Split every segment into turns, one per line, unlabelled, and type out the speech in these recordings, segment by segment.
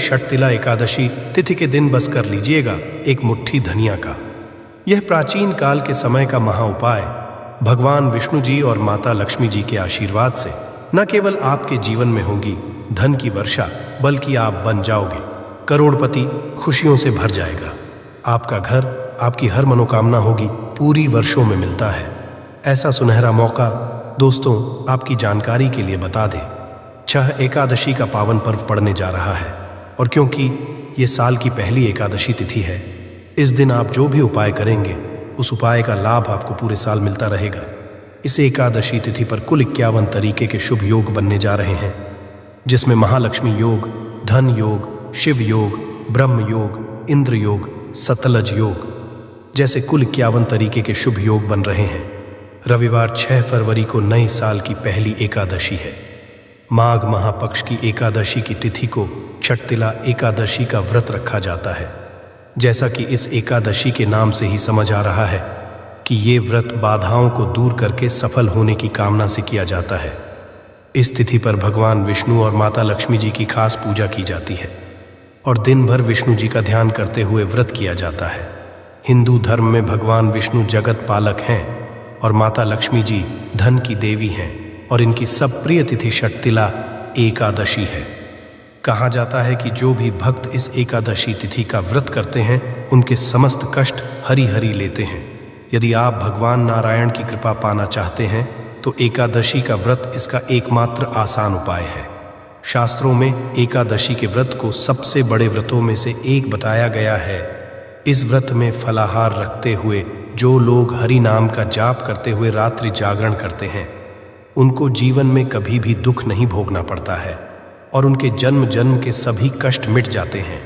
षटतिला एकादशी तिथि के दिन बस कर लीजिएगा एक मुट्ठी धनिया का। यह प्राचीन काल के समय का महा उपाय भगवान विष्णु जी और माता लक्ष्मी जी के आशीर्वाद से न केवल आपके जीवन में होगी धन की वर्षा, बल्कि आप बन जाओगे करोड़पति, खुशियों से भर जाएगा। आपका घर, आपकी हर मनोकामना होगी पूरी वर्षों में मिलता है। ऐसा सुनहरा मौका दोस्तों आपकी जानकारी के लिए बता दें, छह एकादशी का पावन पर्व पड़ने जा रहा है और क्योंकि ये साल की पहली एकादशी तिथि है, इस दिन आप जो भी उपाय करेंगे उस उपाय का लाभ आपको पूरे साल मिलता रहेगा। इस एकादशी तिथि पर कुल 51 तरीके के शुभ योग बनने जा रहे हैं, जिसमें महालक्ष्मी योग, धन योग, शिव योग, ब्रह्म योग, इंद्र योग, सतलज योग जैसे कुल 51 तरीके के शुभ योग बन रहे हैं। रविवार 6 फरवरी को नए साल की पहली एकादशी है। माघ महापक्ष की एकादशी की तिथि को षटतिला एकादशी का व्रत रखा जाता है। जैसा कि इस एकादशी के नाम से ही समझ आ रहा है कि ये व्रत बाधाओं को दूर करके सफल होने की कामना से किया जाता है। इस तिथि पर भगवान विष्णु और माता लक्ष्मी जी की खास पूजा की जाती है और दिन भर विष्णु जी का ध्यान करते हुए व्रत किया जाता है। हिंदू धर्म में भगवान विष्णु जगत पालक हैं और माता लक्ष्मी जी धन की देवी हैं और इनकी सब प्रिय तिथि षटतिला एकादशी है। कहा जाता है कि जो भी भक्त इस एकादशी तिथि का व्रत करते हैं उनके समस्त कष्ट हरि हरि लेते हैं। यदि आप भगवान नारायण की कृपा पाना चाहते हैं तो एकादशी का व्रत इसका एकमात्र आसान उपाय है। शास्त्रों में एकादशी के व्रत को सबसे बड़े व्रतों में से एक बताया गया है। इस व्रत में फलाहार रखते हुए जो लोग हरि नाम का जाप करते हुए रात्रि जागरण करते हैं उनको जीवन में कभी भी दुख नहीं भोगना पड़ता है और उनके जन्म जन्म के सभी कष्ट मिट जाते हैं।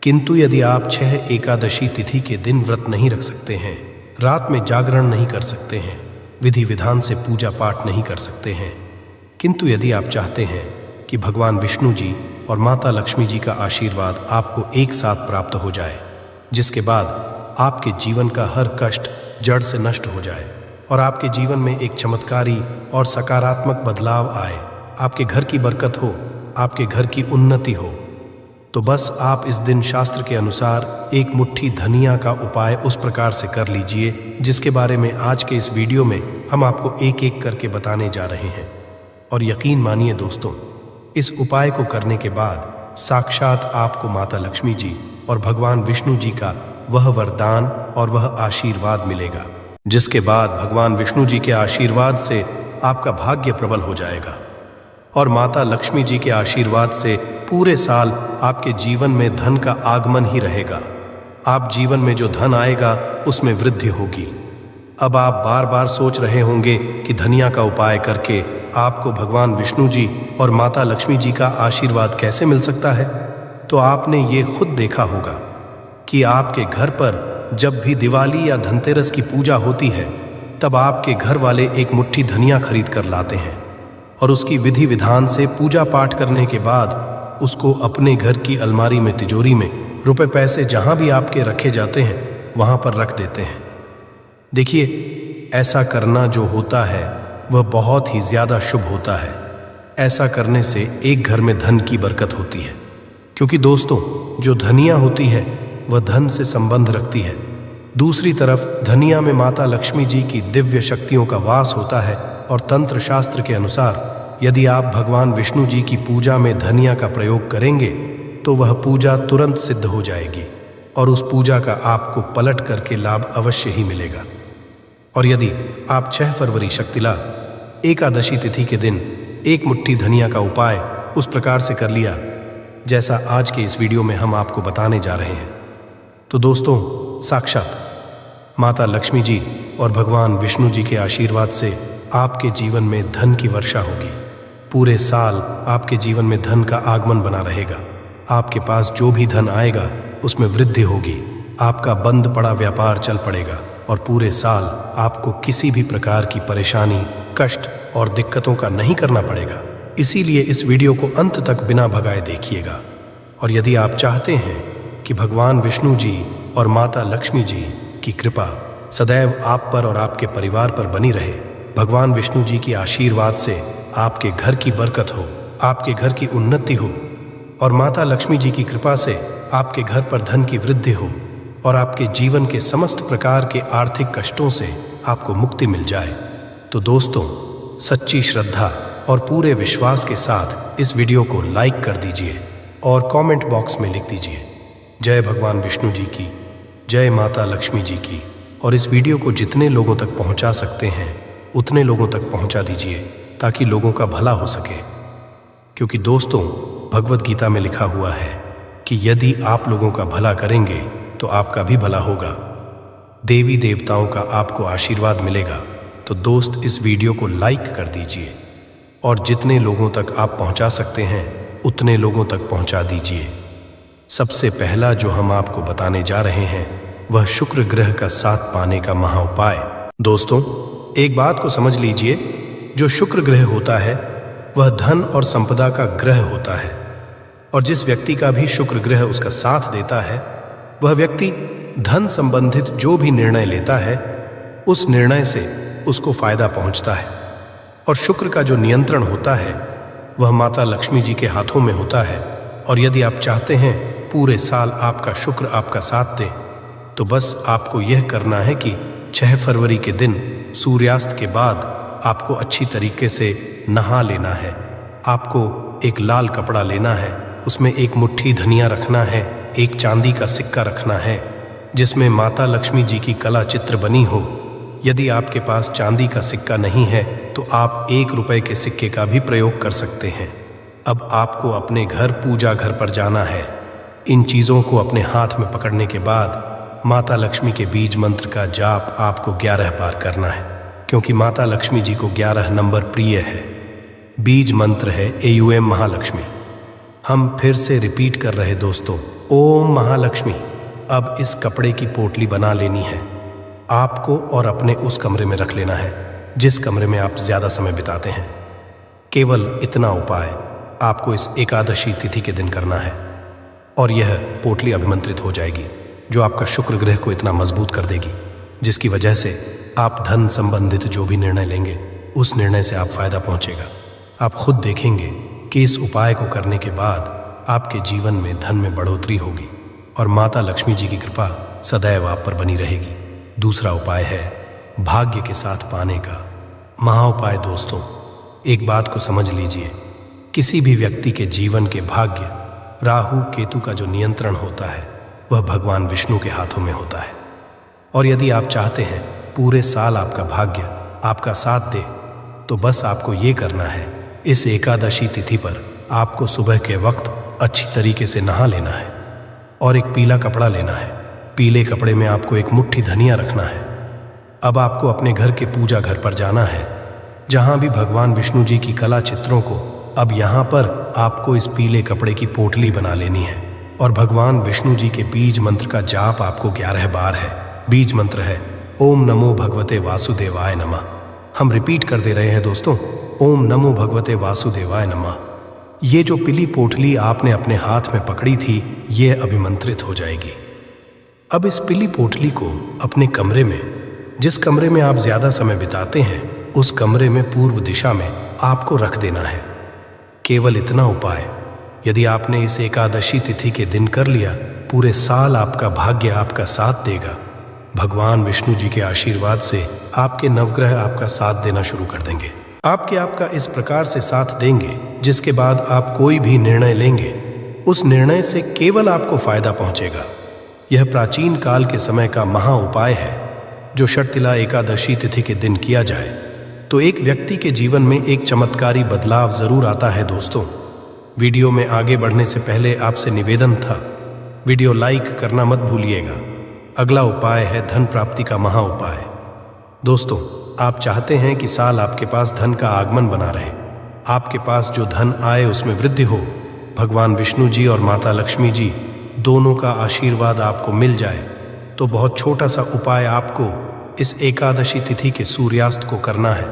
किंतु यदि आप 6 एकादशी तिथि के दिन व्रत नहीं रख सकते हैं, रात में जागरण नहीं कर सकते हैं, विधि विधान से पूजा पाठ नहीं कर सकते हैं, किंतु यदि आप चाहते हैं कि भगवान विष्णु जी और माता लक्ष्मी जी का आशीर्वाद आपको एक साथ प्राप्त हो जाए, जिसके बाद आपके जीवन का हर कष्ट जड़ से नष्ट हो जाए और आपके जीवन में एक चमत्कारी और सकारात्मक बदलाव आए, आपके घर की बरकत हो, आपके घर की उन्नति हो, तो बस आप इस दिन शास्त्र के अनुसार एक मुट्ठी धनिया का उपाय उस प्रकार से कर लीजिए जिसके बारे में आज के इस वीडियो में हम आपको एक एक करके बताने जा रहे हैं। और यकीन मानिए दोस्तों, इस उपाय को करने के बाद साक्षात आपको माता लक्ष्मी जी और भगवान विष्णु जी का वह वरदान और वह आशीर्वाद मिलेगा, जिसके बाद भगवान विष्णु जी के आशीर्वाद से आपका भाग्य प्रबल हो जाएगा और माता लक्ष्मी जी के आशीर्वाद से पूरे साल आपके जीवन में धन का आगमन ही रहेगा। आप जीवन में जो धन आएगा उसमें वृद्धि होगी। अब आप बार बार सोच रहे होंगे कि धनिया का उपाय करके आपको भगवान विष्णु जी और माता लक्ष्मी जी का आशीर्वाद कैसे मिल सकता है। तो आपने ये खुद देखा होगा कि आपके घर पर जब भी दिवाली या धनतेरस की पूजा होती है तब आपके घर वाले एक मुट्ठी धनिया खरीद कर लाते हैं और उसकी विधि विधान से पूजा पाठ करने के बाद उसको अपने घर की अलमारी में, तिजोरी में, रुपए पैसे जहां भी आपके रखे जाते हैं वहां पर रख देते हैं। देखिए, ऐसा करना जो होता है वह बहुत ही ज्यादा शुभ होता है। ऐसा करने से एक घर में धन की बरकत होती है, क्योंकि दोस्तों जो धनिया होती है वह धन से संबंध रखती है। दूसरी तरफ धनिया में माता लक्ष्मी जी की दिव्य शक्तियों का वास होता है और तंत्र शास्त्र के अनुसार यदि आप भगवान विष्णु जी की पूजा में धनिया का प्रयोग करेंगे तो वह पूजा तुरंत सिद्ध हो जाएगी और उस पूजा का आपको पलट करके लाभ अवश्य ही मिलेगा। और यदि आप 6 फरवरी षटतिला एकादशी तिथि के दिन एक मुट्ठी धनिया का उपाय उस प्रकार से कर लिया जैसा आज के इस वीडियो में हम आपको बताने जा रहे हैं, तो दोस्तों साक्षात माता लक्ष्मी जी और भगवान विष्णु जी के आशीर्वाद से आपके जीवन में धन की वर्षा होगी। पूरे साल आपके जीवन में धन का आगमन बना रहेगा। आपके पास जो भी धन आएगा उसमें वृद्धि होगी। आपका बंद पड़ा व्यापार चल पड़ेगा और पूरे साल आपको किसी भी प्रकार की परेशानी, कष्ट और दिक्कतों का नहीं करना पड़ेगा। इसीलिए इस वीडियो को अंत तक बिना भगाए देखिएगा। और यदि आप चाहते हैं कि भगवान विष्णु जी और माता लक्ष्मी जी की कृपा सदैव आप पर और आपके परिवार पर बनी रहे, भगवान विष्णु जी की आशीर्वाद से आपके घर की बरकत हो, आपके घर की उन्नति हो और माता लक्ष्मी जी की कृपा से आपके घर पर धन की वृद्धि हो और आपके जीवन के समस्त प्रकार के आर्थिक कष्टों से आपको मुक्ति मिल जाए, तो दोस्तों सच्ची श्रद्धा और पूरे विश्वास के साथ इस वीडियो को लाइक कर दीजिए और कमेंट बॉक्स में लिख दीजिए जय भगवान विष्णु जी की, जय माता लक्ष्मी जी की। और इस वीडियो को जितने लोगों तक पहुंचा सकते हैं उतने लोगों तक पहुंचा दीजिए ताकि लोगों का भला हो सके। क्योंकि दोस्तों भगवत गीता में लिखा हुआ है कि यदि आप लोगों का भला करेंगे तो आपका भी भला होगा, देवी देवताओं का आपको आशीर्वाद मिलेगा। तो दोस्त इस वीडियो को लाइक कर दीजिए और जितने लोगों तक आप पहुंचा सकते हैं उतने लोगों तक पहुंचा दीजिए। सबसे पहला जो हम आपको बताने जा रहे हैं वह शुक्र ग्रह का साथ पाने का महाउपाय। दोस्तों एक बात को समझ लीजिए, जो शुक्र ग्रह होता है वह धन और संपदा का ग्रह होता है और जिस व्यक्ति का भी शुक्र ग्रह उसका साथ देता है वह व्यक्ति धन संबंधित जो भी निर्णय लेता है उस निर्णय से उसको फायदा पहुंचता है। और शुक्र का जो नियंत्रण होता है वह माता लक्ष्मी जी के हाथों में होता है। और यदि आप चाहते हैं पूरे साल आपका शुक्र आपका साथ दे तो बस आपको यह करना है कि 6 फरवरी के दिन सूर्यास्त के बाद आपको अच्छी तरीके से नहा लेना है। आपको एक लाल कपड़ा लेना है, उसमें एक मुट्ठी धनिया रखना है, एक चांदी का सिक्का रखना है जिसमें माता लक्ष्मी जी की कला चित्र बनी हो। यदि आपके पास चांदी का सिक्का नहीं है तो आप 1 रुपए के सिक्के का भी प्रयोग कर सकते हैं। अब आपको अपने घर पूजा घर पर जाना है। इन चीज़ों को अपने हाथ में पकड़ने के बाद माता लक्ष्मी के बीज मंत्र का जाप आपको 11 बार करना है, क्योंकि माता लक्ष्मी जी को 11 नंबर प्रिय है। बीज मंत्र है AUM महालक्ष्मी। हम फिर से रिपीट कर रहे दोस्तों, ओम महालक्ष्मी। अब इस कपड़े की पोटली बना लेनी है आपको और अपने उस कमरे में रख लेना है जिस कमरे में आप ज्यादा समय बिताते हैं। केवल इतना उपाय आपको इस एकादशी तिथि के दिन करना है और यह पोटली अभिमंत्रित हो जाएगी जो आपका शुक्र ग्रह को इतना मजबूत कर देगी जिसकी वजह से आप धन संबंधित जो भी निर्णय लेंगे उस निर्णय से आप फायदा पहुंचेगा। आप खुद देखेंगे कि इस उपाय को करने के बाद आपके जीवन में धन में बढ़ोतरी होगी और माता लक्ष्मी जी की कृपा सदैव आप पर बनी रहेगी। दूसरा उपाय है भाग्य के साथ पाने का महाउपाय। दोस्तों एक बात को समझ लीजिए, किसी भी व्यक्ति के जीवन के भाग्य राहु केतु का जो नियंत्रण होता है वह भगवान विष्णु के हाथों में होता है। और यदि आप चाहते हैं पूरे साल आपका भाग्य आपका साथ दे तो बस आपको ये करना है, इस एकादशी तिथि पर आपको सुबह के वक्त अच्छी तरीके से नहा लेना है और एक पीला कपड़ा लेना है। पीले कपड़े में आपको एक मुट्ठी धनिया रखना है। अब आपको अपने घर के पूजा घर पर जाना है जहां भी भगवान विष्णु जी की कला चित्रों को, अब यहाँ पर आपको इस पीले कपड़े की पोटली बना लेनी है और भगवान विष्णु जी के बीज मंत्र का जाप आपको 11 बार है। बीज मंत्र है ओम नमो भगवते वासुदेवाय नमः। हम रिपीट कर दे रहे हैं दोस्तों, ओम नमो भगवते वासुदेवाय नमः। ये जो पीली पोटली आपने अपने हाथ में पकड़ी थी ये अभिमंत्रित हो जाएगी। अब इस पीली पोटली को अपने कमरे में, जिस कमरे में आप ज्यादा समय बिताते हैं उस कमरे में पूर्व दिशा में आपको रख देना है। केवल इतना उपाय यदि आपने इस एकादशी तिथि के दिन कर लिया, पूरे साल आपका भाग्य आपका साथ देगा। भगवान विष्णु जी के आशीर्वाद से आपके नवग्रह आपका साथ देना शुरू कर देंगे। आपका इस प्रकार से साथ देंगे जिसके बाद आप कोई भी निर्णय लेंगे उस निर्णय से केवल आपको फायदा पहुंचेगा। यह प्राचीन काल के समय का महा उपाय है जो षटतिला एकादशी तिथि के दिन किया जाए तो एक व्यक्ति के जीवन में एक चमत्कारी बदलाव जरूर आता है। दोस्तों वीडियो में आगे बढ़ने से पहले आपसे निवेदन था, वीडियो लाइक करना मत भूलिएगा। अगला उपाय है धन प्राप्ति का महा उपाय। दोस्तों आप चाहते हैं कि साल आपके पास धन का आगमन बना रहे, आपके पास जो धन आए उसमें वृद्धि हो, भगवान विष्णु जी और माता लक्ष्मी जी दोनों का आशीर्वाद आपको मिल जाए, तो बहुत छोटा सा उपाय आपको इस एकादशी तिथि के सूर्यास्त को करना है।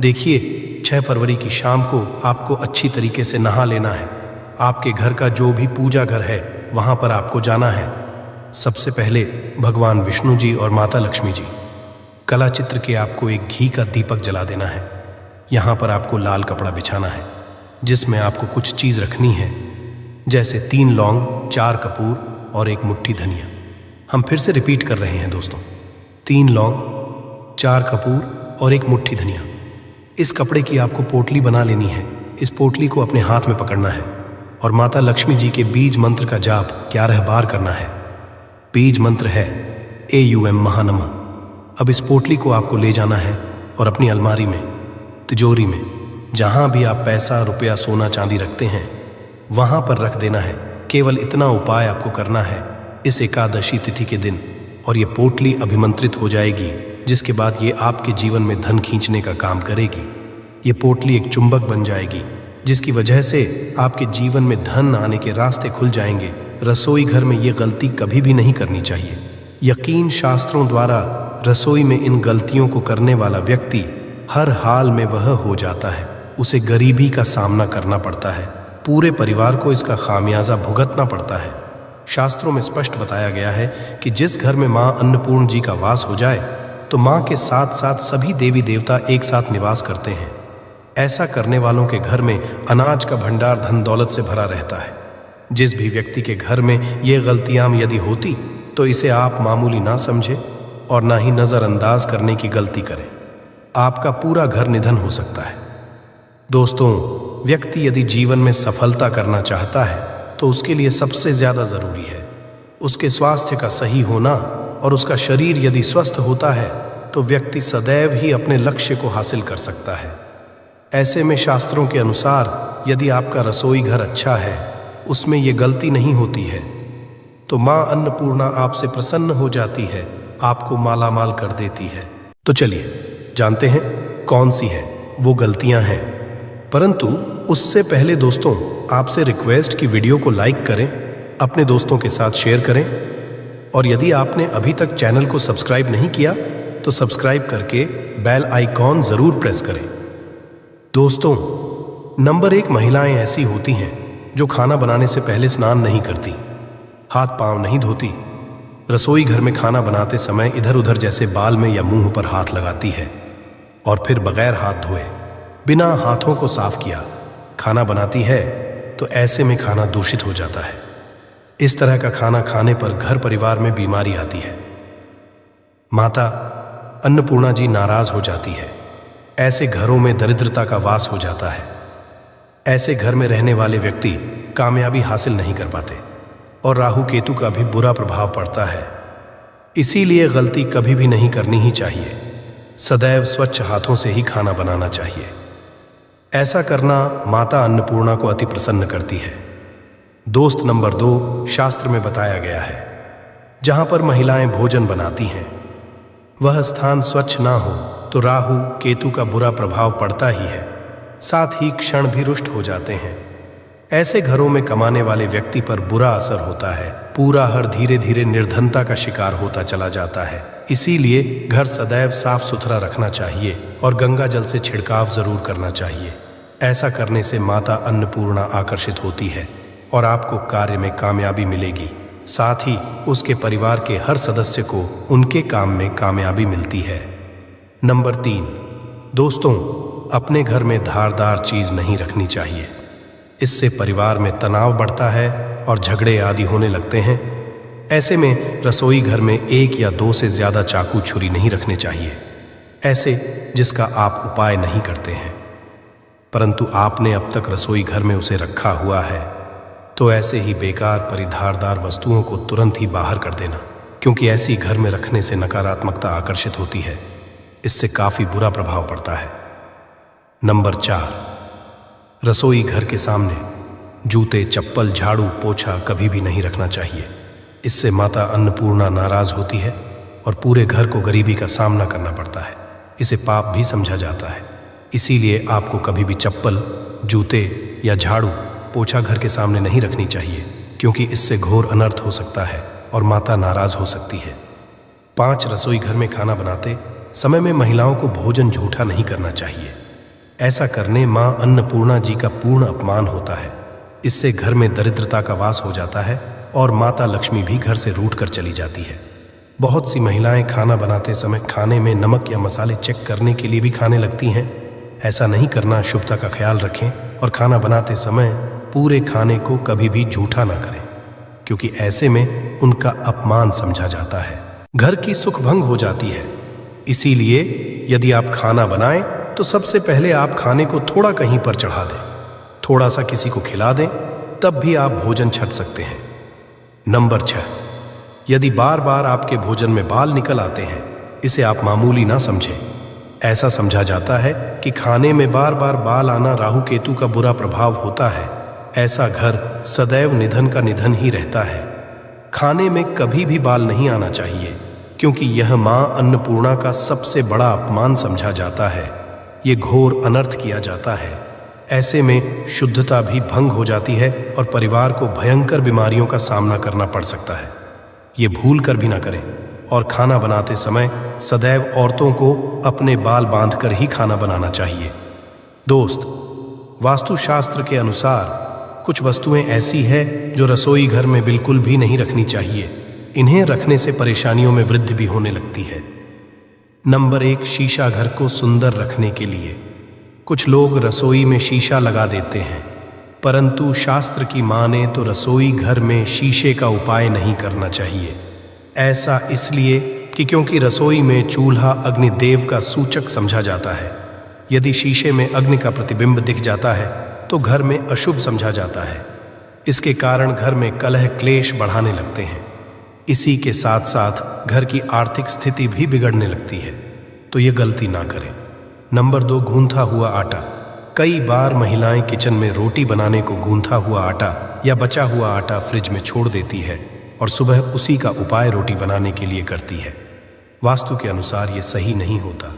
देखिए 6 फरवरी की शाम को आपको अच्छी तरीके से नहा लेना है। आपके घर का जो भी पूजा घर है वहाँ पर आपको जाना है। सबसे पहले भगवान विष्णु जी और माता लक्ष्मी जी कला चित्र के आपको एक घी का दीपक जला देना है। यहाँ पर आपको लाल कपड़ा बिछाना है जिसमें आपको कुछ चीज़ रखनी है जैसे 3 लौंग, 4 कपूर और 1 मुट्ठी धनिया। हम फिर से रिपीट कर रहे हैं दोस्तों, 3 लौंग, 4 कपूर और 1 मुट्ठी धनिया। इस कपड़े की आपको पोटली बना लेनी है। इस पोटली को अपने हाथ में पकड़ना है और माता लक्ष्मी जी के बीज मंत्र का जाप 11 बार करना है। बीज मंत्र है AUM महानमः। अब इस पोटली को आपको ले जाना है और अपनी अलमारी में, तिजोरी में, जहां भी आप पैसा, रुपया, सोना, चांदी रखते हैं वहां पर रख देना है। केवल इतना उपाय आपको करना है इस एकादशी तिथि के दिन, और ये पोटली अभिमंत्रित हो जाएगी, जिसके बाद ये आपके जीवन में धन खींचने का काम करेगी। ये पोटली एक चुंबक बन जाएगी, जिसकी वजह से आपके जीवन में धन आने के रास्ते खुल जाएंगे। रसोई घर में ये गलती कभी भी नहीं करनी चाहिए। यकीन शास्त्रों द्वारा रसोई में इन गलतियों को करने वाला व्यक्ति हर हाल में वह हो जाता है, उसे गरीबी का सामना करना पड़ता है, पूरे परिवार को इसका खामियाजा भुगतना पड़ता है। शास्त्रों में स्पष्ट बताया गया है कि जिस घर में मां अन्नपूर्ण जी का वास हो जाए तो मां के साथ साथ सभी देवी देवता एक साथ निवास करते हैं। ऐसा करने वालों के घर में अनाज का भंडार धन दौलत से भरा रहता है। जिस भी व्यक्ति के घर में ये गलतियां यदि होती तो इसे आप मामूली ना समझे और ना ही नज़रअंदाज करने की गलती करें। आपका पूरा घर निधन हो सकता है। दोस्तों, व्यक्ति यदि जीवन में सफलता करना चाहता है तो उसके लिए सबसे ज़्यादा ज़रूरी है उसके स्वास्थ्य का सही होना, और उसका शरीर यदि स्वस्थ होता है तो व्यक्ति सदैव ही अपने लक्ष्य को हासिल कर सकता है। ऐसे में शास्त्रों के अनुसार यदि आपका रसोई घर अच्छा है, उसमें ये गलती नहीं होती है, तो माँ अन्नपूर्णा आपसे प्रसन्न हो जाती है, आपको मालामाल कर देती है। तो चलिए जानते हैं कौन सी है वो गलतियां हैं। परंतु उससे पहले दोस्तों, आपसे रिक्वेस्ट कि वीडियो को लाइक करें, अपने दोस्तों के साथ शेयर करें, और यदि आपने अभी तक चैनल को सब्सक्राइब नहीं किया तो सब्सक्राइब करके बेल आइकॉन जरूर प्रेस करें। दोस्तों, नंबर 1, महिलाएं ऐसी होती हैं जो खाना बनाने से पहले स्नान नहीं करती, हाथ पांव नहीं धोती, रसोई घर में खाना बनाते समय इधर उधर जैसे बाल में या मुंह पर हाथ लगाती है, और फिर बगैर हाथ धोए, बिना हाथों को साफ किया खाना बनाती है, तो ऐसे में खाना दूषित हो जाता है। इस तरह का खाना खाने पर घर परिवार में बीमारी आती है। माता अन्नपूर्णा जी नाराज हो जाती है। ऐसे घरों में दरिद्रता का वास हो जाता है। ऐसे घर में रहने वाले व्यक्ति कामयाबी हासिल नहीं कर पाते और राहु केतु का भी बुरा प्रभाव पड़ता है। इसीलिए गलती कभी भी नहीं करनी ही चाहिए। सदैव स्वच्छ हाथों से ही खाना बनाना चाहिए। ऐसा करना माता अन्नपूर्णा को अति प्रसन्न करती है। दोस्त, नंबर 2, शास्त्र में बताया गया है जहां पर महिलाएं भोजन बनाती हैं वह स्थान स्वच्छ ना हो तो राहु केतु का बुरा प्रभाव पड़ता ही है, साथ ही क्षण भी रुष्ट हो जाते हैं। ऐसे घरों में कमाने वाले व्यक्ति पर बुरा असर होता है। पूरा घर धीरे धीरे निर्धनता का शिकार होता चला जाता है। इसीलिए घर सदैव साफ सुथरा रखना चाहिए और गंगा जल से छिड़काव जरूर करना चाहिए। ऐसा करने से माता अन्नपूर्णा आकर्षित होती है और आपको कार्य में कामयाबी मिलेगी। साथ ही उसके परिवार के हर सदस्य को उनके काम में कामयाबी मिलती है। नंबर 3, दोस्तों, अपने घर में धारदार चीज नहीं रखनी चाहिए। इससे परिवार में तनाव बढ़ता है और झगड़े आदि होने लगते हैं। ऐसे में रसोई घर में 1 या 2 से ज्यादा चाकू छुरी नहीं रखने चाहिए, ऐसे जिसका आप उपाय नहीं करते हैं, परंतु आपने अब तक रसोई घर में उसे रखा हुआ है, तो ऐसे ही बेकार परिधारदार वस्तुओं को तुरंत ही बाहर कर देना, क्योंकि ऐसी घर में रखने से नकारात्मकता आकर्षित होती है। इससे काफी बुरा प्रभाव पड़ता है। नंबर 4, रसोई घर के सामने जूते, चप्पल, झाड़ू, पोछा कभी भी नहीं रखना चाहिए। इससे माता अन्नपूर्णा नाराज होती है और पूरे घर को गरीबी का सामना करना पड़ता है। इसे पाप भी समझा जाता है। इसीलिए आपको कभी भी चप्पल, जूते या झाड़ू, पोछा घर के सामने नहीं रखनी चाहिए, क्योंकि इससे घोर अनर्थ हो सकता है और माता नाराज हो सकती है। 5, रसोई घर में खाना बनाते समय में महिलाओं को भोजन झूठा नहीं करना चाहिए। ऐसा करने मां अन्नपूर्णा जी का पूर्ण अपमान होता है। इससे घर में दरिद्रता का वास हो जाता है और माता लक्ष्मी भी घर से रूठ कर चली जाती है। बहुत सी महिलाएं खाना बनाते समय खाने में नमक या मसाले चेक करने के लिए भी खाने लगती हैं। ऐसा नहीं करना, शुभता का ख्याल रखें और खाना बनाते समय पूरे खाने को कभी भी झूठा ना करें, क्योंकि ऐसे में उनका अपमान समझा जाता है। घर की सुख भंग हो जाती है। इसीलिए यदि आप खाना बनाएं तो सबसे पहले आप खाने को थोड़ा कहीं पर चढ़ा दें, थोड़ा सा किसी को खिला दें, तब भी आप भोजन छक सकते हैं। नंबर 6, यदि बार बार आपके भोजन में बाल निकल आते हैं, इसे आप मामूली ना समझें। ऐसा समझा जाता है कि खाने में बार बार बाल आना राहु केतु का बुरा प्रभाव होता है। ऐसा घर सदैव निधन का निधन ही रहता है। खाने में कभी भी बाल नहीं आना चाहिए, क्योंकि यह मां अन्नपूर्णा का सबसे बड़ा अपमान समझा जाता है। ये घोर अनर्थ किया जाता है। ऐसे में शुद्धता भी भंग हो जाती है और परिवार को भयंकर बीमारियों का सामना करना पड़ सकता है। ये भूल कर भी ना करें। और खाना बनाते समय सदैव औरतों को अपने बाल बांधकर ही खाना बनाना चाहिए। दोस्त, वास्तुशास्त्र के अनुसार कुछ वस्तुएं ऐसी है जो रसोई घर में बिल्कुल भी नहीं रखनी चाहिए। इन्हें रखने से परेशानियों में वृद्धि भी होने लगती है। नंबर 1, शीशा घर को सुंदर रखने के लिए। कुछ लोग रसोई में शीशा लगा देते हैं, परंतु शास्त्र की माने तो रसोई घर में शीशे का उपाय नहीं करना चाहिए। ऐसा इसलिए कि क्योंकि रसोई में चूल्हा अग्निदेव का सूचक समझा जाता है। यदि शीशे में अग्नि का प्रतिबिंब दिख जाता है तो घर में अशुभ समझा जाता है। इसके कारण घर में कलह क्लेश बढ़ाने लगते हैं। इसी के साथ साथ घर की आर्थिक स्थिति भी बिगड़ने लगती है, तो ये गलती ना करें। नंबर 2, गूंथा हुआ आटा। कई बार महिलाएं किचन में रोटी बनाने को गूंथा हुआ आटा या बचा हुआ आटा फ्रिज में छोड़ देती है और सुबह उसी का उपाय रोटी बनाने के लिए करती है। वास्तु के अनुसार ये सही नहीं होता।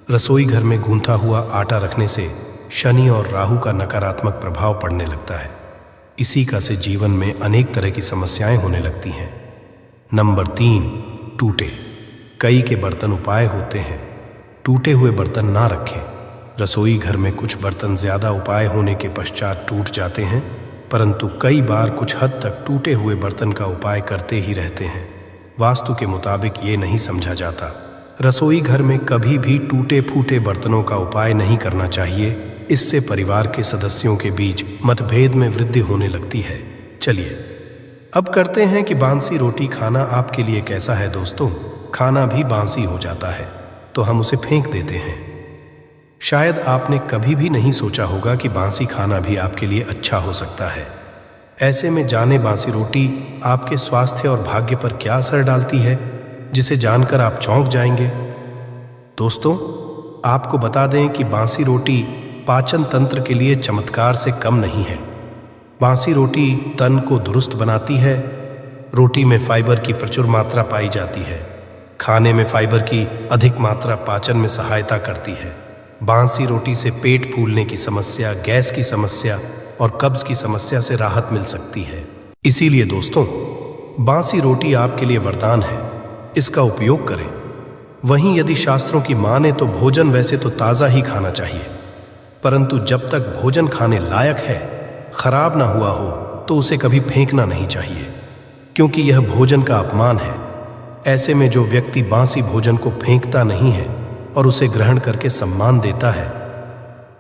रसोई घर में गूंथा हुआ आटा रखने से शनि और राहु का नकारात्मक प्रभाव पड़ने लगता है। इसी का से जीवन में अनेक तरह की समस्याएं होने लगती हैं। नंबर 3, टूटे। कई के बर्तन उपाय होते हैं। टूटे हुए बर्तन ना रखें। रसोई घर में कुछ बर्तन ज्यादा उपाय होने के पश्चात टूट जाते हैं, परंतु कई बार कुछ हद तक टूटे हुए बर्तन का उपाय करते ही रहते हैं। वास्तु के मुताबिक ये नहीं समझा जाता। रसोई घर में कभी भी टूटे फूटे बर्तनों का उपाय नहीं करना चाहिए। इससे परिवार के सदस्यों के बीच मतभेद में वृद्धि होने लगती है। चलिए अब करते हैं कि बांसी रोटी खाना आपके लिए कैसा है। दोस्तों, खाना भी बांसी हो जाता है तो हम उसे फेंक देते हैं। शायद आपने कभी भी नहीं सोचा होगा कि बांसी खाना भी आपके लिए अच्छा हो सकता है। ऐसे में जाने बांसी रोटी आपके स्वास्थ्य और भाग्य पर क्या असर डालती है, जिसे जानकर आप चौंक जाएंगे। दोस्तों, आपको बता दें कि बांसी रोटी पाचन तंत्र के लिए चमत्कार से कम नहीं है। बांसी रोटी तन को दुरुस्त बनाती है। रोटी में फाइबर की प्रचुर मात्रा पाई जाती है। खाने में फाइबर की अधिक मात्रा पाचन में सहायता करती है। बांसी रोटी से पेट फूलने की समस्या, गैस की समस्या और कब्ज की समस्या से राहत मिल सकती है। इसीलिए दोस्तों, बांसी रोटी आपके लिए वरदान है। इसका उपयोग करें। वहीं यदि शास्त्रों की माने तो भोजन वैसे तो ताज़ा ही खाना चाहिए, परंतु जब तक भोजन खाने लायक है, खराब ना हुआ हो, तो उसे कभी फेंकना नहीं चाहिए, क्योंकि यह भोजन का अपमान है। ऐसे में जो व्यक्ति बांसी भोजन को फेंकता नहीं है और उसे ग्रहण करके सम्मान देता है,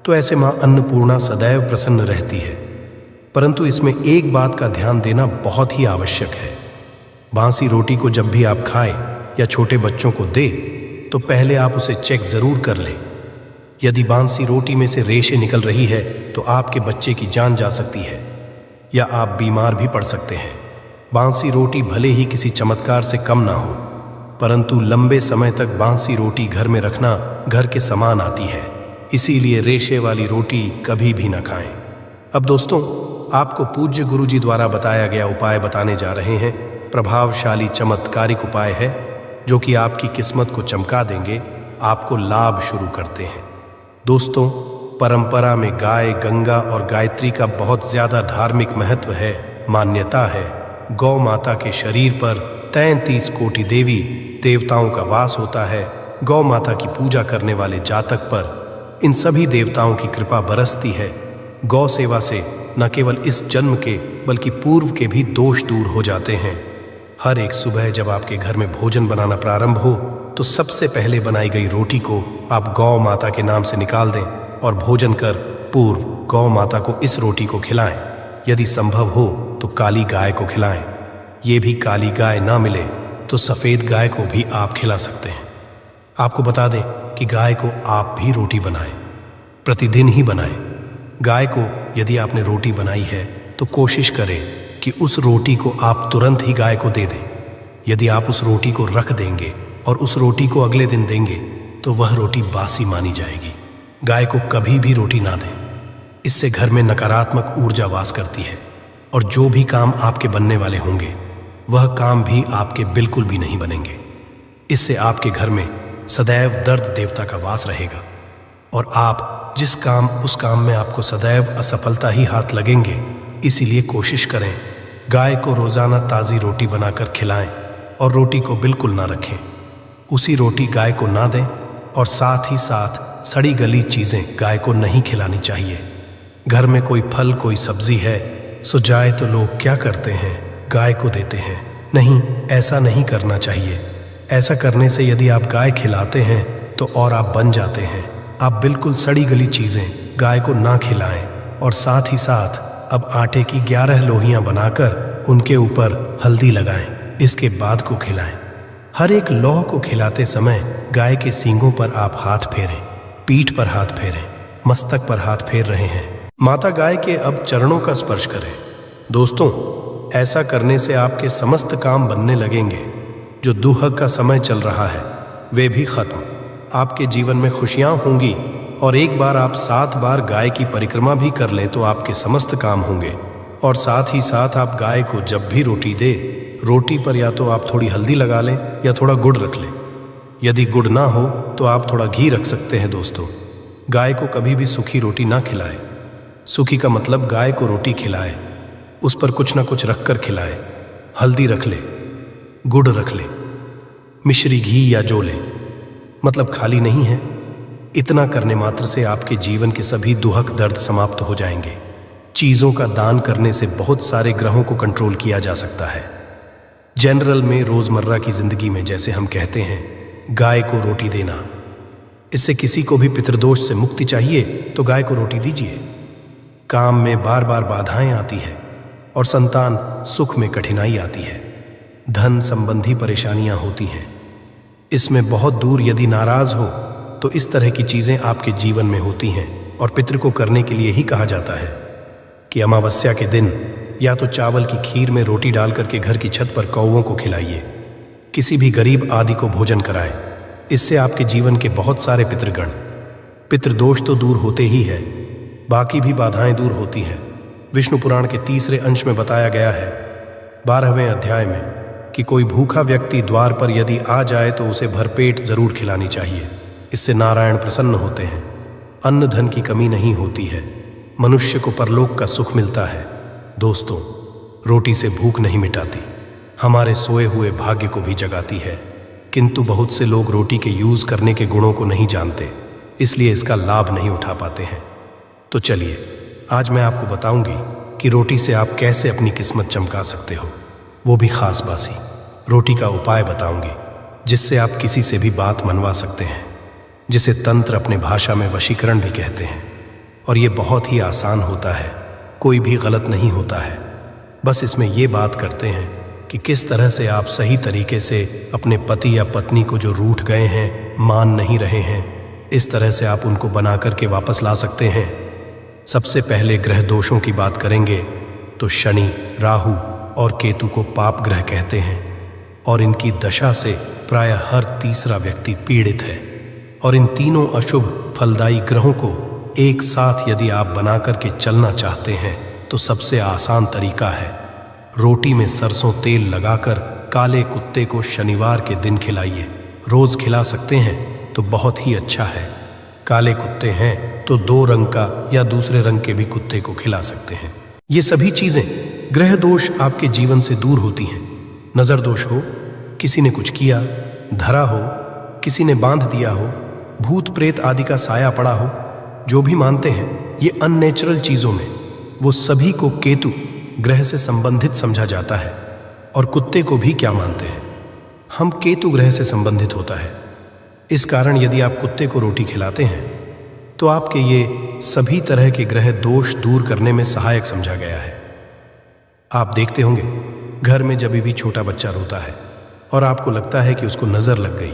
तो ऐसे मां अन्नपूर्णा सदैव प्रसन्न रहती है। परंतु इसमें एक बात का ध्यान देना बहुत ही आवश्यक है। बांसी रोटी को जब भी आप खाएं या छोटे बच्चों को दे, तो पहले आप उसे चेक जरूर कर लें। यदि बांसी रोटी में से रेशे निकल रही है तो आपके बच्चे की जान जा सकती है या आप बीमार भी पड़ सकते हैं। बांसी रोटी भले ही किसी चमत्कार से कम ना हो, परंतु लंबे समय तक बांसी रोटी घर में रखना घर के समान आती है। इसीलिए रेशे वाली रोटी कभी भी ना खाएं। अब दोस्तों, आपको पूज्य गुरुजी द्वारा बताया गया उपाय बताने जा रहे हैं। प्रभावशाली चमत्कारिक उपाय है जो कि आपकी किस्मत को चमका देंगे। आपको लाभ शुरू करते हैं। दोस्तों, परंपरा में गाय, गंगा और गायत्री का बहुत ज्यादा धार्मिक महत्व है। मान्यता है गौ माता के शरीर पर 33 कोटि देवी देवताओं का वास होता है। गौ माता की पूजा करने वाले जातक पर इन सभी देवताओं की कृपा बरसती है। गौ सेवा से न केवल इस जन्म के बल्कि पूर्व के भी दोष दूर हो जाते हैं। हर एक सुबह जब आपके घर में भोजन बनाना प्रारंभ हो, तो सबसे पहले बनाई गई रोटी को आप गौ माता के नाम से निकाल दें और भोजन कर पूर्व गौ माता को इस रोटी को खिलाएं। यदि संभव हो तो काली गाय को खिलाएं। ये भी काली गाय ना मिले तो सफ़ेद गाय को भी आप खिला सकते हैं। आपको बता दें कि गाय को आप भी रोटी बनाएं, प्रतिदिन ही बनाएं। गाय को यदि आपने रोटी बनाई है तो कोशिश करें कि उस रोटी को आप तुरंत ही गाय को दे दें। यदि आप उस रोटी को रख देंगे और उस रोटी को अगले दिन देंगे तो वह रोटी बासी मानी जाएगी। गाय को कभी भी रोटी ना दें, इससे घर में नकारात्मक ऊर्जा वास करती है और जो भी काम आपके बनने वाले होंगे वह काम भी आपके बिल्कुल भी नहीं बनेंगे। इससे आपके घर में सदैव दर्द देवता का वास रहेगा और आप जिस काम उस काम में आपको सदैव असफलता ही हाथ लगेंगे। इसीलिए कोशिश करें गाय को रोजाना ताज़ी रोटी बनाकर खिलाएं और रोटी को बिल्कुल ना रखें। उसी रोटी गाय को ना दें और साथ ही साथ सड़ी गली चीज़ें गाय को नहीं खिलानी चाहिए। घर में कोई फल कोई सब्जी है सो जाए तो लोग क्या करते हैं, गाय को देते हैं। नहीं, ऐसा नहीं करना चाहिए। ऐसा करने से यदि आप गाय खिलाते हैं तो और आप बन जाते हैं। आप बिल्कुल सड़ी गली चीज़ें गाय को ना खिलाएं और साथ ही साथ अब आटे की 11 लोहियां बनाकर उनके ऊपर हल्दी लगाएं, इसके बाद को खिलाएं। हर एक लौह को खिलाते समय गाय के सींगों पर आप हाथ फेरें, पीठ पर हाथ फेरें, मस्तक पर हाथ फेर रहे हैं। माता गाय के अब चरणों का स्पर्श करें। दोस्तों, ऐसा करने से आपके समस्त काम बनने लगेंगे। जो दुहक का समय चल रहा है वे भी खत्म। आपके जीवन में खुशियां होंगी और एक बार आप 7 बार गाय की परिक्रमा भी कर लें तो आपके समस्त काम होंगे। और साथ ही साथ आप गाय को जब भी रोटी दे, रोटी पर या तो आप थोड़ी हल्दी लगा लें या थोड़ा गुड़ रख लें। यदि गुड़ ना हो तो आप थोड़ा घी रख सकते हैं। दोस्तों, गाय को कभी भी सूखी रोटी ना खिलाएं। सूखी का मतलब गाय को रोटी खिलाएं, उस पर कुछ ना कुछ रख कर खिलाएं। हल्दी रख ले, गुड़ रख ले, मिश्री घी या जो ले, मतलब खाली नहीं है। इतना करने मात्र से आपके जीवन के सभी दुहक दर्द समाप्त हो जाएंगे। चीज़ों का दान करने से बहुत सारे ग्रहों को कंट्रोल किया जा सकता है। जनरल में रोज़मर्रा की ज़िंदगी में जैसे हम कहते हैं गाय को रोटी देना, इससे किसी को भी पितृदोष से मुक्ति चाहिए तो गाय को रोटी दीजिए। काम में बार बार बाधाएं आती हैं और संतान सुख में कठिनाई आती है, धन संबंधी परेशानियां होती हैं। इसमें बहुत दूर यदि नाराज हो तो इस तरह की चीज़ें आपके जीवन में होती हैं और पितृ को करने के लिए ही कहा जाता है कि अमावस्या के दिन या तो चावल की खीर में रोटी डाल करके घर की छत पर कौवों को खिलाइए, किसी भी गरीब आदि को भोजन कराएं। इससे आपके जीवन के बहुत सारे पितृदोष तो दूर होते ही है, बाकी भी बाधाएं दूर होती हैं। विष्णु पुराण के 3रे अंश में बताया गया है 12वें अध्याय में कि कोई भूखा व्यक्ति द्वार पर यदि आ जाए तो उसे भरपेट जरूर खिलानी चाहिए। इससे नारायण प्रसन्न होते हैं, अन्न धन की कमी नहीं होती है, मनुष्य को परलोक का सुख मिलता है। दोस्तों, रोटी से भूख नहीं मिटाती, हमारे सोए हुए भाग्य को भी जगाती है। किंतु बहुत से लोग रोटी के यूज़ करने के गुणों को नहीं जानते, इसलिए इसका लाभ नहीं उठा पाते हैं। तो चलिए आज मैं आपको बताऊंगी कि रोटी से आप कैसे अपनी किस्मत चमका सकते हो, वो भी खास बासी। रोटी का उपाय बताऊंगी जिससे आप किसी से भी बात मनवा सकते हैं, जिसे तंत्र अपने भाषा में वशीकरण भी कहते हैं। और ये बहुत ही आसान होता है, कोई भी गलत नहीं होता है। बस इसमें ये बात करते हैं कि किस तरह से आप सही तरीके से अपने पति या पत्नी को जो रूठ गए हैं, मान नहीं रहे हैं, इस तरह से आप उनको बना करके वापस ला सकते हैं। सबसे पहले ग्रह दोषों की बात करेंगे तो शनि, राहु और केतु को पाप ग्रह कहते हैं और इनकी दशा से प्रायः हर तीसरा व्यक्ति पीड़ित है। और इन तीनों अशुभ फलदायी ग्रहों को एक साथ यदि आप बना करके चलना चाहते हैं तो सबसे आसान तरीका है रोटी में सरसों तेल लगाकर काले कुत्ते को शनिवार के दिन खिलाइए। रोज खिला सकते हैं तो बहुत ही अच्छा है। काले कुत्ते हैं तो 2 रंग का या दूसरे रंग के भी कुत्ते को खिला सकते हैं। ये सभी चीजें ग्रह दोष आपके जीवन से दूर होती हैं। नजर दोष हो, किसी ने कुछ किया, धरा हो, किसी ने बांध दिया हो, भूत प्रेत आदि का साया पड़ा हो, जो भी मानते हैं ये अननेचुरल चीजों में, वो सभी को केतु ग्रह से संबंधित समझा जाता है। और कुत्ते को भी क्या मानते हैं, हम केतु ग्रह से संबंधित होता है। इस कारण यदि आप कुत्ते को रोटी खिलाते हैं तो आपके ये सभी तरह के ग्रह दोष दूर करने में सहायक समझा गया है। आप देखते होंगे घर में जब भी छोटा बच्चा रोता है और आपको लगता है कि उसको नज़र लग गई,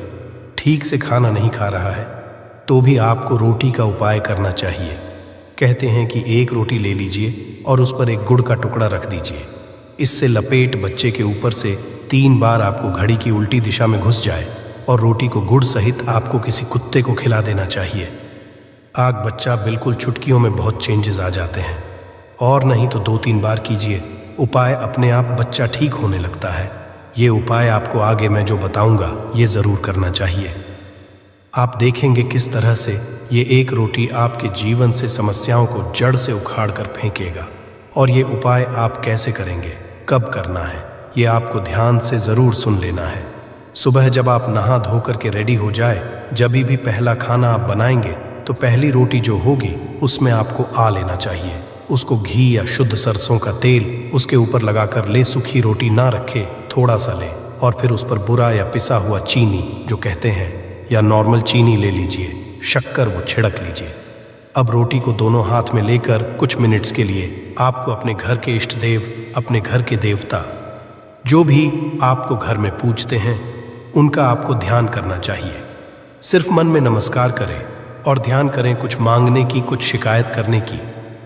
ठीक से खाना नहीं खा रहा है, तो भी आपको रोटी का उपाय करना चाहिए। कहते हैं कि एक रोटी ले लीजिए और उस पर एक गुड़ का टुकड़ा रख दीजिए। इससे लपेट बच्चे के ऊपर से 3 बार आपको घड़ी की उल्टी दिशा में घुस जाए और रोटी को गुड़ सहित आपको किसी कुत्ते को खिला देना चाहिए। आग बच्चा बिल्कुल चुटकियों में बहुत चेंजेस आ जाते हैं। और नहीं तो 2-3 बार कीजिए, उपाय अपने आप बच्चा ठीक होने लगता है। ये उपाय आपको आगे मैं जो बताऊंगा ये ज़रूर करना चाहिए। आप देखेंगे किस तरह से ये एक रोटी आपके जीवन से समस्याओं को जड़ से उखाड़ कर फेंकेगा। और ये उपाय आप कैसे करेंगे, कब करना है, ये आपको ध्यान से ज़रूर सुन लेना है। सुबह जब आप नहा धो कर के रेडी हो जाए, जब भी पहला खाना आप बनाएंगे तो पहली रोटी जो होगी उसमें आपको आ लेना चाहिए। उसको घी या शुद्ध सरसों का तेल उसके ऊपर लगाकर ले। सूखी रोटी ना रखे, थोड़ा सा ले और फिर उस पर बुरा या पिसा हुआ चीनी जो कहते हैं या नॉर्मल चीनी ले लीजिए, शक्कर वो छिड़क लीजिए। अब रोटी को दोनों हाथ में लेकर कुछ मिनट्स के लिए आपको अपने घर के इष्ट देव, अपने घर के देवता जो भी आपको घर में पूजते हैं उनका आपको ध्यान करना चाहिए। सिर्फ मन में नमस्कार करें और ध्यान करें, कुछ मांगने की, कुछ शिकायत करने की,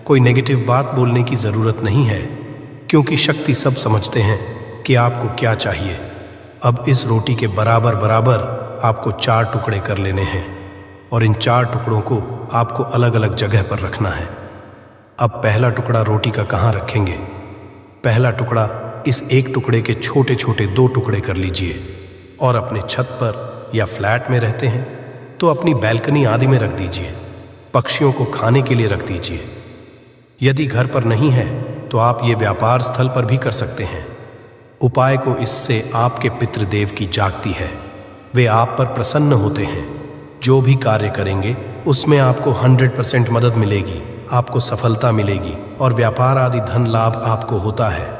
कोई नेगेटिव बात बोलने की ज़रूरत नहीं है, क्योंकि शक्ति सब समझते हैं कि आपको क्या चाहिए। अब इस रोटी के बराबर बराबर आपको 4 टुकड़े कर लेने हैं और इन 4 टुकड़ों को आपको अलग अलग जगह पर रखना है। अब पहला टुकड़ा रोटी का कहाँ रखेंगे? पहला टुकड़ा इस एक टुकड़े के छोटे छोटे 2 टुकड़े कर लीजिए और अपने छत पर या फ्लैट में रहते हैं तो अपनी बैल्कनी आदि में रख दीजिए। पक्षियों को खाने के लिए रख दीजिए। यदि घर पर नहीं है तो आप ये व्यापार स्थल पर भी कर सकते हैं। उपाय को इससे आपके पितृदेव की जागती है, वे आप पर प्रसन्न होते हैं। जो भी कार्य करेंगे उसमें आपको 100% मदद मिलेगी, आपको सफलता मिलेगी और व्यापार आदि धन लाभ आपको होता है।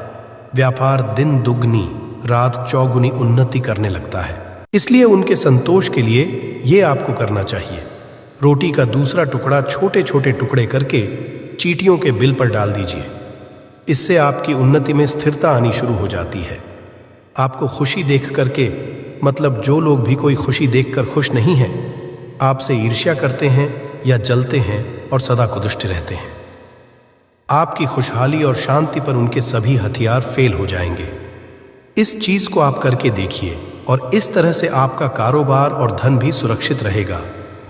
व्यापार दिन दुगनी रात चौगुनी उन्नति करने लगता है। इसलिए उनके संतोष के लिए ये आपको करना चाहिए। रोटी का दूसरा टुकड़ा छोटे छोटे टुकड़े करके चींटियों के बिल पर डाल दीजिए। इससे आपकी उन्नति में स्थिरता आनी शुरू हो जाती है। आपको खुशी देख करके, मतलब जो लोग भी कोई खुशी देखकर खुश नहीं है, आपसे ईर्ष्या करते हैं या जलते हैं और सदा कुदुष्ट रहते हैं, आपकी खुशहाली और शांति पर उनके सभी हथियार फेल हो जाएंगे। इस चीज को आप करके देखिए और इस तरह से आपका कारोबार और धन भी सुरक्षित रहेगा।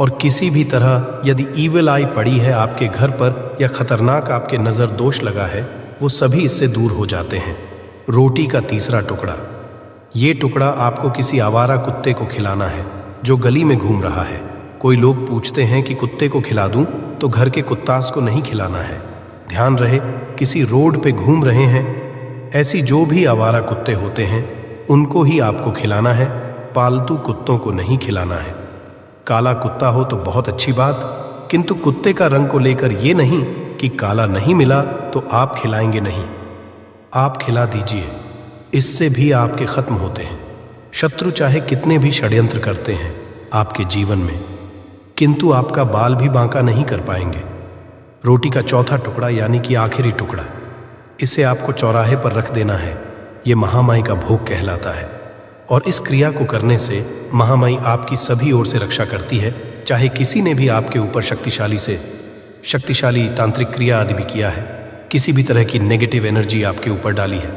और किसी भी तरह यदि ईविल आई पड़ी है आपके घर पर या खतरनाक आपके नज़र दोष लगा है, वो सभी इससे दूर हो जाते हैं। रोटी का तीसरा टुकड़ा, ये टुकड़ा आपको किसी आवारा कुत्ते को खिलाना है जो गली में घूम रहा है। कोई लोग पूछते हैं कि कुत्ते को खिला दूं, तो घर के कुत्तास को नहीं खिलाना है। ध्यान रहे, किसी रोड पे घूम रहे हैं ऐसी जो भी आवारा कुत्ते होते हैं उनको ही आपको खिलाना है, पालतू कुत्तों को नहीं खिलाना है। काला कुत्ता हो तो बहुत अच्छी बात, किंतु कुत्ते का रंग को लेकर ये नहीं कि काला नहीं मिला तो आप खिलाएंगे नहीं। आप खिला दीजिए, इससे भी आपके खत्म होते हैं। शत्रु चाहे कितने भी षड्यंत्र करते हैं आपके जीवन में, किंतु आपका बाल भी बांका नहीं कर पाएंगे। रोटी का चौथा टुकड़ा यानी कि आखिरी टुकड़ा, इसे आपको चौराहे पर रख देना है। ये महामाई का भोग कहलाता है और इस क्रिया को करने से महामाई आपकी सभी ओर से रक्षा करती है। चाहे किसी ने भी आपके ऊपर शक्तिशाली तांत्रिक क्रिया आदि भी किया है, किसी भी तरह की नेगेटिव एनर्जी आपके ऊपर डाली है,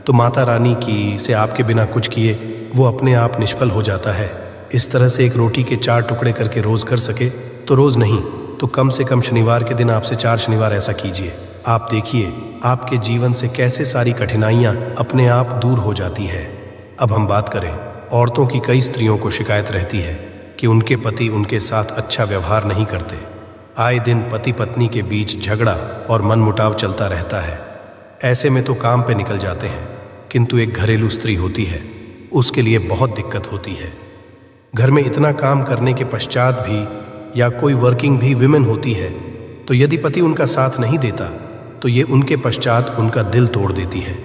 तो माता रानी की से आपके बिना कुछ किए वो अपने आप निष्फल हो जाता है। इस तरह से एक रोटी के 4 टुकड़े करके रोज कर सके तो रोज नहीं तो कम से कम शनिवार के दिन आपसे 4 शनिवार ऐसा कीजिए। आप देखिए आपके जीवन से कैसे सारी कठिनाइयां अपने आप दूर हो जाती है। अब हम बात करें, औरतों की कई स्त्रियों को शिकायत रहती है कि उनके पति उनके साथ अच्छा व्यवहार नहीं करते। आए दिन पति पत्नी के बीच झगड़ा और मनमुटाव चलता रहता है। ऐसे में तो काम पे निकल जाते हैं, किंतु एक घरेलू स्त्री होती है, उसके लिए बहुत दिक्कत होती है। घर में इतना काम करने के पश्चात भी, या कोई वर्किंग भी विमेन होती है, तो यदि पति उनका साथ नहीं देता तो ये उनके पश्चात उनका दिल तोड़ देती है।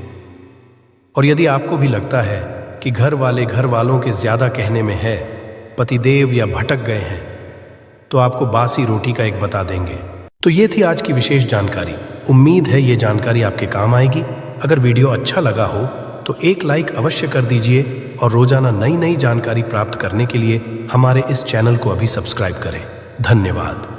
और यदि आपको भी लगता है कि घर वालों के ज्यादा कहने में है, पतिदेव या भटक गए हैं, तो आपको बासी रोटी का एक बता देंगे। तो ये थी आज की विशेष जानकारी। उम्मीद है ये जानकारी आपके काम आएगी। अगर वीडियो अच्छा लगा हो तो एक लाइक अवश्य कर दीजिए और रोजाना नई नई जानकारी प्राप्त करने के लिए हमारे इस चैनल को अभी सब्सक्राइब करें। धन्यवाद।